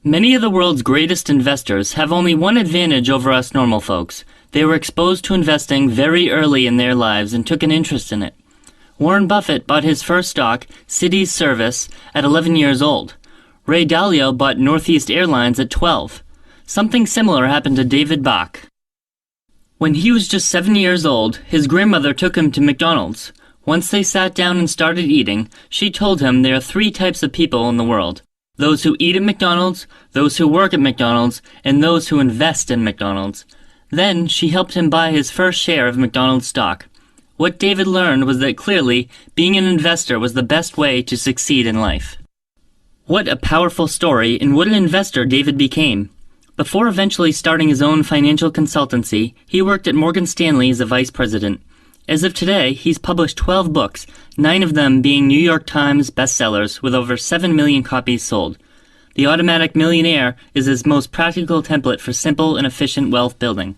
Many of the world's greatest investors have only one advantage over us normal folks. They were exposed to investing very early in their lives and took an interest in it. Warren Buffett bought his first stock, Cities Service, at 11 years old. Ray Dalio bought Northeast Airlines at 12. Something similar happened to David Bach. When he was just 7 years old, his grandmother took him to McDonald's. Once they sat down and started eating, she told him there are 3 types of people in the world. Those who eat at McDonald's, those who work at McDonald's, and those who invest in McDonald's. Then she helped him buy his first share of McDonald's stock. What David learned was that clearly, being an investor was the best way to succeed in life. What a powerful story, and what an investor David became. Before eventually starting his own financial consultancy, he worked at Morgan Stanley as a vice president. As of today, he's published 12 books, 9 of them being New York Times bestsellers with over 7 million copies sold. The Automatic Millionaire is his most practical template for simple and efficient wealth building.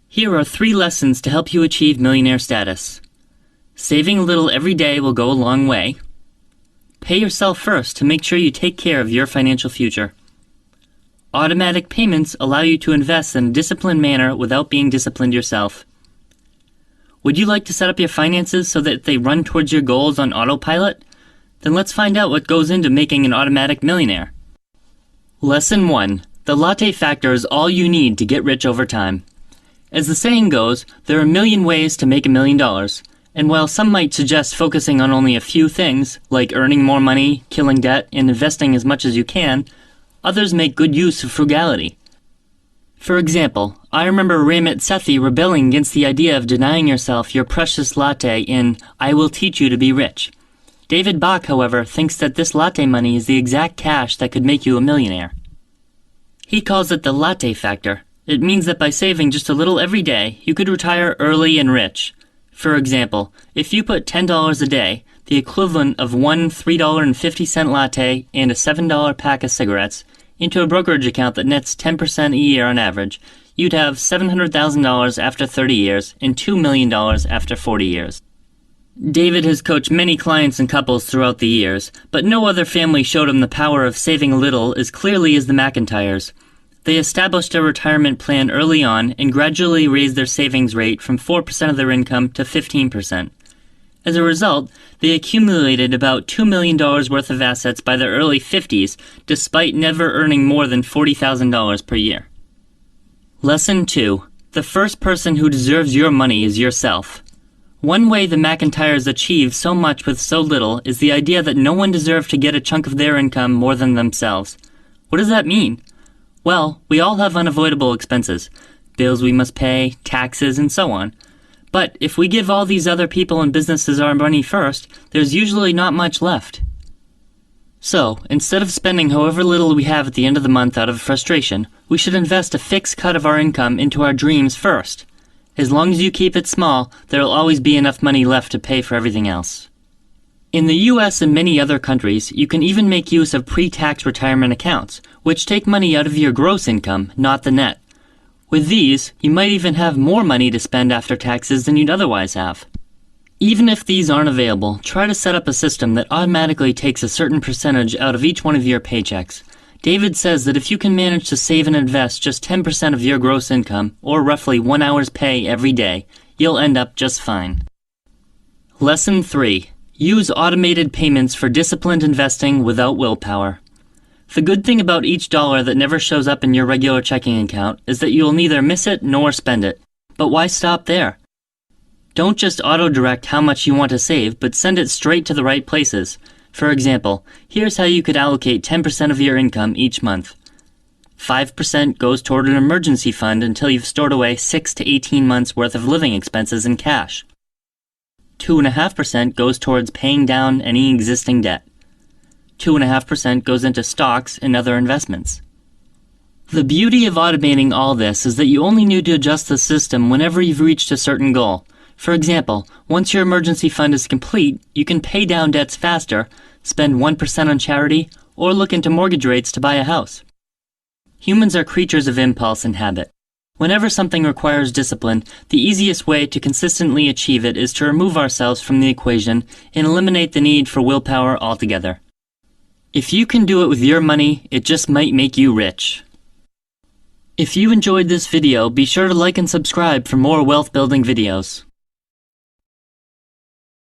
Here are 3 lessons to help you achieve millionaire status. Saving a little every day will go a long way. Pay yourself first to make sure you take care of your financial future. Automatic payments allow you to invest in a disciplined manner without being disciplined yourself. Would you like to set up your finances so that they run towards your goals on autopilot? Then let's find out what goes into making an automatic millionaire. Lesson 1. The latte factor is all you need to get rich over time. As the saying goes, there are a million ways to make $1 million. And while some might suggest focusing on only a few things, like earning more money, killing debt, and investing as much as you can, others make good use of frugality. For example, I remember Ramit Sethi rebelling against the idea of denying yourself your precious latte in I Will Teach You to Be Rich. David Bach, however, thinks that this latte money is the exact cash that could make you a millionaire. He calls it the latte factor. It means that by saving just a little every day, you could retire early and rich. For example, if you put $10 a day, the equivalent of one $3.50 latte and a $7 pack of cigarettes, into a brokerage account that nets 10% a year on average, you'd have $700,000 after 30 years and $2 million after 40 years. David has coached many clients and couples throughout the years, but no other family showed him the power of saving a little as clearly as the McIntyres. They established a retirement plan early on and gradually raised their savings rate from 4% of their income to 15%. As a result, they accumulated about $2 million worth of assets by their early 50s, despite never earning more than $40,000 per year. Lesson 2. The first person who deserves your money is yourself. One way the McIntyres achieve so much with so little is the idea that no one deserves to get a chunk of their income more than themselves. What does that mean? Well, we all have unavoidable expenses, bills we must pay, taxes, and so on. But if we give all these other people and businesses our money first, there's usually not much left. So, instead of spending however little we have at the end of the month out of frustration, we should invest a fixed cut of our income into our dreams first. As long as you keep it small, there'll always be enough money left to pay for everything else. In the US and many other countries, you can even make use of pre-tax retirement accounts, which take money out of your gross income, not the net. With these, you might even have more money to spend after taxes than you'd otherwise have. Even if these aren't available, try to set up a system that automatically takes a certain percentage out of each one of your paychecks. David says that if you can manage to save and invest just 10% of your gross income, or roughly 1 hour's pay every day, you'll end up just fine. Lesson 3. Use automated payments for disciplined investing without willpower. The good thing about each dollar that never shows up in your regular checking account is that you'll neither miss it nor spend it. But why stop there? Don't just auto-direct how much you want to save, but send it straight to the right places. For example, here's how you could allocate 10% of your income each month. 5% goes toward an emergency fund until you've stored away 6 to 18 months worth of living expenses in cash. 2.5% goes towards paying down any existing debt. 2.5% goes into stocks and other investments. The beauty of automating all this is that you only need to adjust the system whenever you've reached a certain goal. For example, once your emergency fund is complete, you can pay down debts faster, spend 1% on charity, or look into mortgage rates to buy a house. Humans are creatures of impulse and habit. Whenever something requires discipline, the easiest way to consistently achieve it is to remove ourselves from the equation and eliminate the need for willpower altogether. If you can do it with your money, it just might make you rich. If you enjoyed this video, be sure to like and subscribe for more wealth building videos.